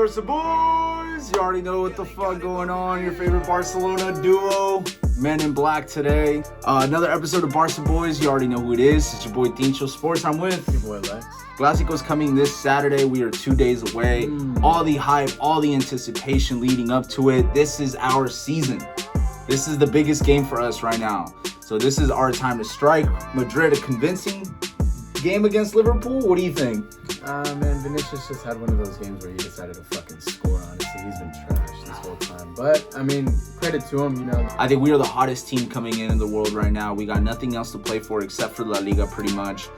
Barca Boys. You already know what the fuck going on. Your favorite Barcelona duo, Men in Black today. Another episode of Barca Boys. You already know who it is. It's your boy Tincho Sports. I'm with your boy Lex. Clasico is coming this Saturday. We are 2 days away. All the hype, all the anticipation leading up to it. This is our season. This is the biggest game for us right now. So this is our time to strike. Madrid, a convincing game against Liverpool. What do you think? Man, Vinicius just had one of those games where he decided to fucking score, honestly. He's been trash this whole time. But, I mean, credit to him, you know. I think we are the hottest team coming in the world right now. We got nothing else to play for except for La Liga, pretty much.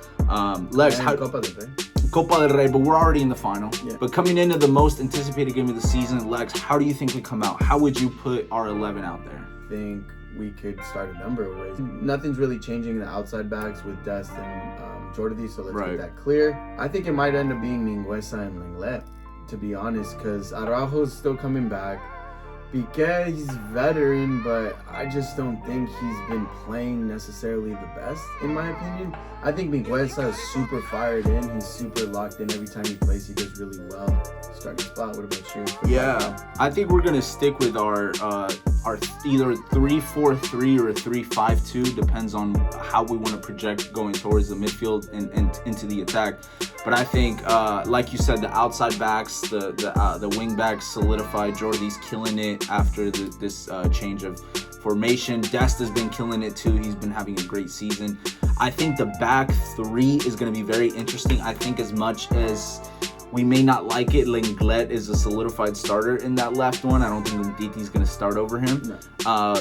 Lex, and Copa del Rey. Copa del Rey, but we're already in the final. Yeah. But coming into the most anticipated game of the season, Lex, how do you think we come out? How would you put our 11 out there? I think we could start a number of ways. Nothing's really changing the outside backs with Dest and Jordi, so let's get that clear. I think it might end up being Mingueza and Lenglet, to be honest, because Araujo's still coming back. Piqué, he's veteran, but I just don't think he's been playing necessarily the best, in my opinion. I think Mingueza is super fired in. He's super locked in every time he plays. He does really well. Starting spot, what about you? Yeah, I think we're going to stick with our either 3-4-3 or 3-5-2, depends on how we want to project going towards the midfield and into the attack. But I think, like you said, the outside backs, the wing backs solidified. Jordi's killing it after this change of formation. Dest has been killing it too. He's been having a great season. I think the back three is going to be very interesting. I think as much as we may not like it, Lenglet is a solidified starter in that left one. I don't think Umtiti's going to start over him. No.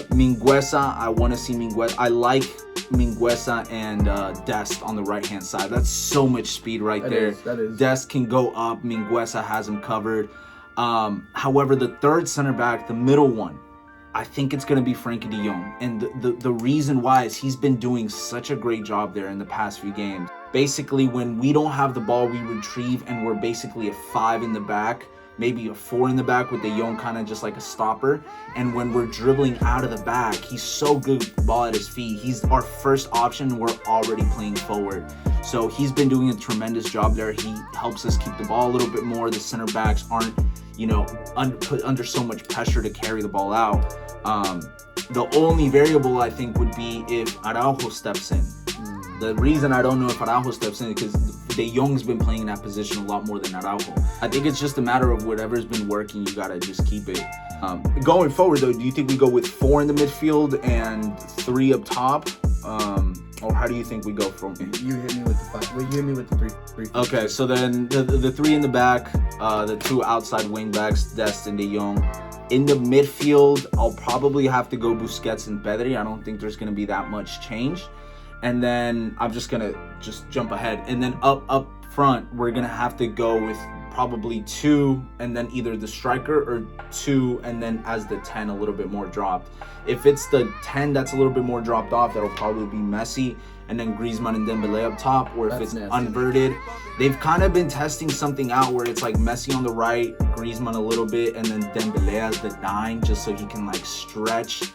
Mingueza, I want to see Mingueza. I like Mingueza and Dest on the right-hand side. That's so much speed there. That is. Dest can go up. Mingueza has him covered. However, the third center back, the middle one, I think it's going to be Frenkie de Jong. And the reason why is he's been doing such a great job there in the past few games. Basically, when we don't have the ball, we retrieve, and we're basically a 5 in the back, maybe a 4 in the back with de Jong kind of just like a stopper. And when we're dribbling out of the back, he's so good with the ball at his feet. He's our first option. We're already playing forward. So he's been doing a tremendous job there. He helps us keep the ball a little bit more. The center backs aren't, put under so much pressure to carry the ball out. The only variable I think would be if Araujo steps in. The reason I don't know if Araujo steps in is because De Jong's been playing in that position a lot more than Araujo. I think it's just a matter of whatever's been working, you gotta just keep it. Going forward though, do you think we go with 4 in the midfield and 3 up top? Or how do you think we go from here? You hit me with the 5. Well, you hit me with the 3. Okay, so then the 3 in the back, the 2 outside wing backs, Dest and De Jong. In the midfield, I'll probably have to go Busquets and Pedri. I don't think there's gonna be that much change. And then I'm just gonna jump ahead. And then up front, we're gonna have to go with probably 2, and then either the striker or 2, and then as the 10 a little bit more dropped. If it's the 10 that's a little bit more dropped off, that'll probably be Messi, and then Griezmann and Dembele up top. Or if it's inverted, they've kind of been testing something out where it's like Messi on the right, Griezmann a little bit, and then Dembele as the 9, just so he can like stretch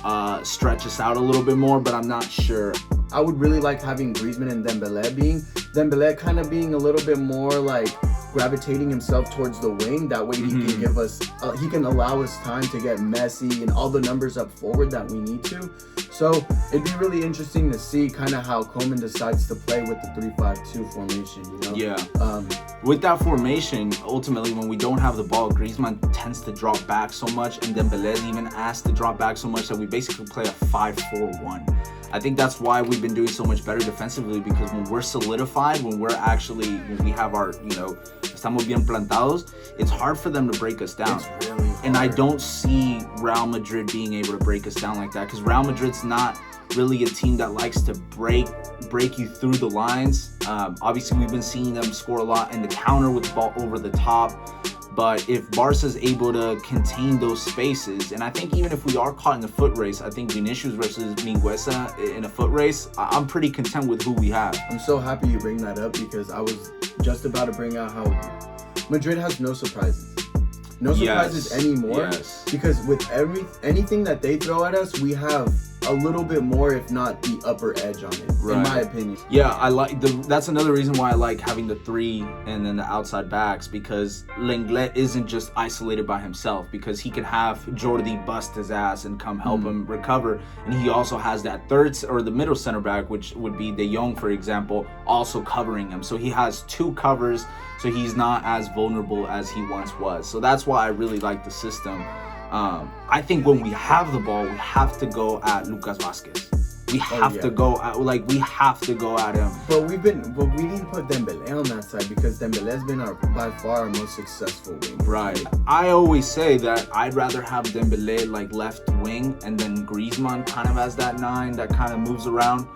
us out a little bit more, but I'm not sure. I would really like having Griezmann and Dembele kind of being a little bit more like gravitating himself towards the wing. That way he can give us, he can allow us time to get Messi and all the numbers up forward that we need to. So it'd be really interesting to see kind of how Koeman decides to play with the 3-5-2 formation, Yeah. With that formation, ultimately, when we don't have the ball, Griezmann tends to drop back so much, and Dembele even asked to drop back so much that we basically play a 5-4-1. I think that's why we've been doing so much better defensively, because when we're solidified, when we have our, estamos bien plantados, it's hard for them to break us down. It's really hard. And I don't see Real Madrid being able to break us down like that, because Real Madrid's not really a team that likes to break you through the lines. Obviously, we've been seeing them score a lot in the counter with the ball over the top. But if Barca's able to contain those spaces, and I think even if we are caught in a foot race, I think Vinicius versus Mingueza in a foot race, I'm pretty content with who we have. I'm so happy you bring that up, because I was just about to bring out how Madrid has no surprises. No surprises anymore. Yes. Because with anything that they throw at us, we have a little bit more, if not the upper edge on it, in my opinion. Yeah, I like that's another reason why I like having the three and then the outside backs, because Lenglet isn't just isolated by himself, because he can have Jordi bust his ass and come help him recover, and he also has that third or the middle center back, which would be De Jong, for example, also covering him. So he has two covers, so he's not as vulnerable as he once was. So that's why I really like the system. I think when we have the ball, we have to go at Lucas Vazquez. We have to go at, we have to go at him. But we didn't put Dembele on that side, because Dembele's been by far our most successful wing. Right. I always say that I'd rather have Dembele like left wing, and then Griezmann kind of as that 9 that kind of moves around.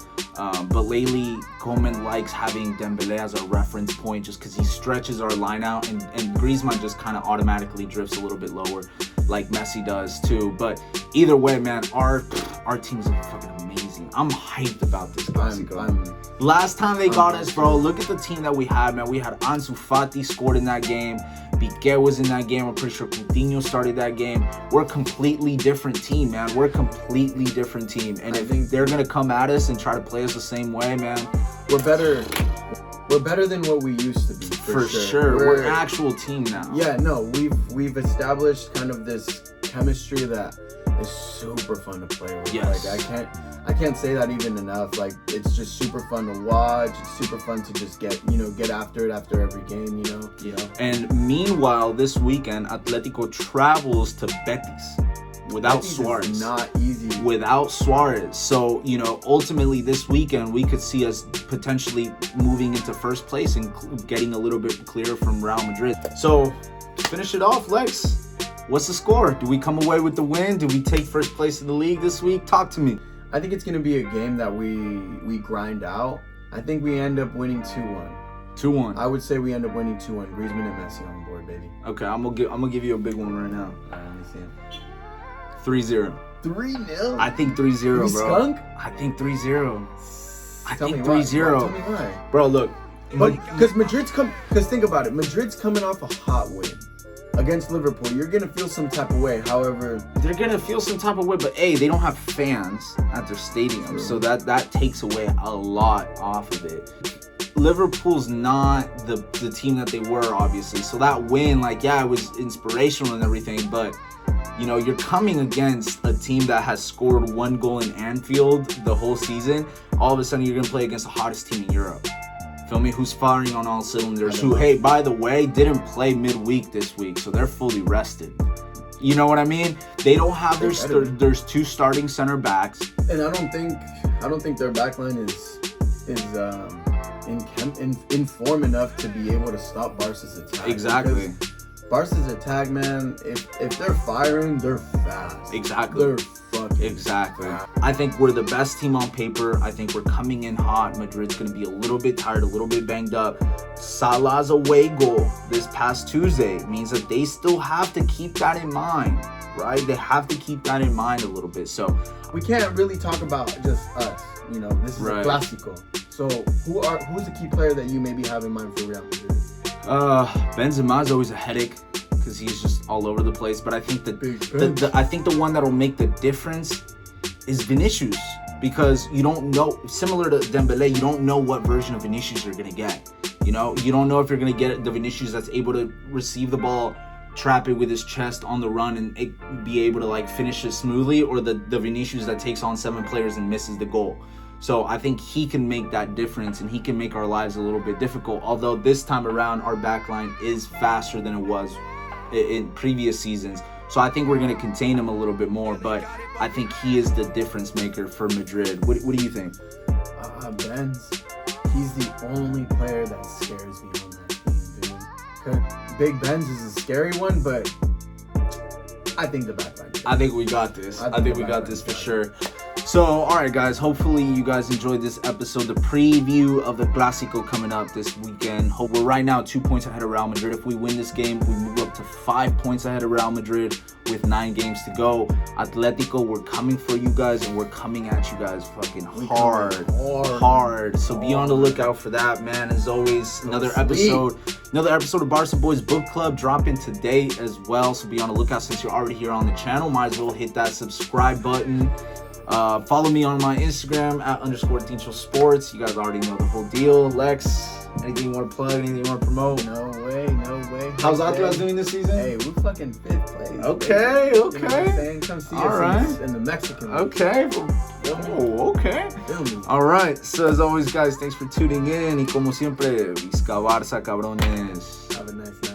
But lately, Koeman likes having Dembele as a reference point, just because he stretches our line out, and Griezmann just kind of automatically drifts a little bit lower, like Messi does too. But either way, man, our team's fucking amazing. I'm hyped about this Clasico. Last time they got us, bro, look at the team that we had, man. We had Ansu Fati scored in that game. Piqué was in that game. I'm pretty sure Coutinho started that game. We're a completely different team, man. We're a completely different team. And if they're going to come at us and try to play us the same way, man, we're better than what we used to be. For sure. We're an actual team now. Yeah, no, we've established kind of this chemistry that is super fun to play with. Yes. Like I can't say that even enough. Like, it's just super fun to watch. It's super fun to just get after it after every game, you know. And meanwhile, this weekend, Atletico travels to Betis without Suarez. Is not easy. Without Suarez. So, ultimately this weekend, we could see us potentially moving into first place and getting a little bit clearer from Real Madrid. So, to finish it off, Lex, what's the score? Do we come away with the win? Do we take first place in the league this week? Talk to me. I think it's going to be a game that we grind out. I think we end up winning 2-1. 2-1. I would say we end up winning 2-1. Griezmann and Messi on board, baby. Okay, I'm gonna give you a big one right now. All right, let me see him. 3-0. 3-0? I think 3-0, bro. Skunk? I think 3-0. I think 3-0. Tell me why. Bro, look. Because think about it. Madrid's coming off a hot win against Liverpool. You're going to feel some type of way. However, they're going to feel some type of way, but they don't have fans at their stadium. True. So that takes away a lot off of it. Liverpool's not the team that they were, obviously. So that win, it was inspirational and everything, but you're coming against a team that has scored 1 goal in Anfield the whole season. All of a sudden, you're going to play against the hottest team in Europe. Feel me? Who's firing on all cylinders? Who, hey, by the way, didn't play midweek this week, so they're fully rested. You know what I mean? They don't have there's 2 starting center backs, and I don't think their backline is in form enough to be able to stop Barca's attack. Exactly. Barca's attack, man, if they're firing, they're fast. Exactly. They're fucking exactly. fast. I think we're the best team on paper. I think we're coming in hot. Madrid's going to be a little bit tired, a little bit banged up. Salah's away goal this past Tuesday means that they still have to keep that in mind, right? They have to keep that in mind a little bit. So we can't really talk about just us. This is a Clasico. So who's the key player that you maybe have in mind for Real Madrid? Benzema's always a headache because he's just all over the place. But I think I think the one that'll make the difference is Vinicius, because you don't know. Similar to Dembele, you don't know what version of Vinicius you're gonna get. You don't know if you're gonna get the Vinicius that's able to receive the ball, trap it with his chest on the run, and be able to finish it smoothly, or the Vinicius that takes on 7 players and misses the goal. So I think he can make that difference, and he can make our lives a little bit difficult. Although this time around, our backline is faster than it was in previous seasons. So I think we're going to contain him a little bit more, but I think he is the difference maker for Madrid. What do you think? Benz, he's the only player that scares me on that team, dude. Big Benz is a scary one, but I think the backline. I think we got this. I think we got this for sure. So, all right, guys, hopefully you guys enjoyed this episode, the preview of the Clasico coming up this weekend. We're right now 2 points ahead of Real Madrid. If we win this game, we move up to 5 points ahead of Real Madrid with 9 games to go. Atletico, we're coming for you guys, and we're coming at you guys fucking hard. So be on the lookout for that, man. As always, another episode of Barca Boys Book Club dropping today as well. So be on the lookout. Since you're already here on the channel, might as well hit that subscribe button. Follow me on my Instagram at _Tincho Sports. You guys already know the whole deal. Lex, anything you want to plug? Anything you want to promote? No way. How's Atlas doing this season? Hey, we're fucking 5th place. Okay. You know what I'm saying? Come see us in the Mexican League. Okay. Oh, okay. All right. So as always, guys, thanks for tuning in. Y como siempre, Vizca Barça, cabrones. Have a nice night.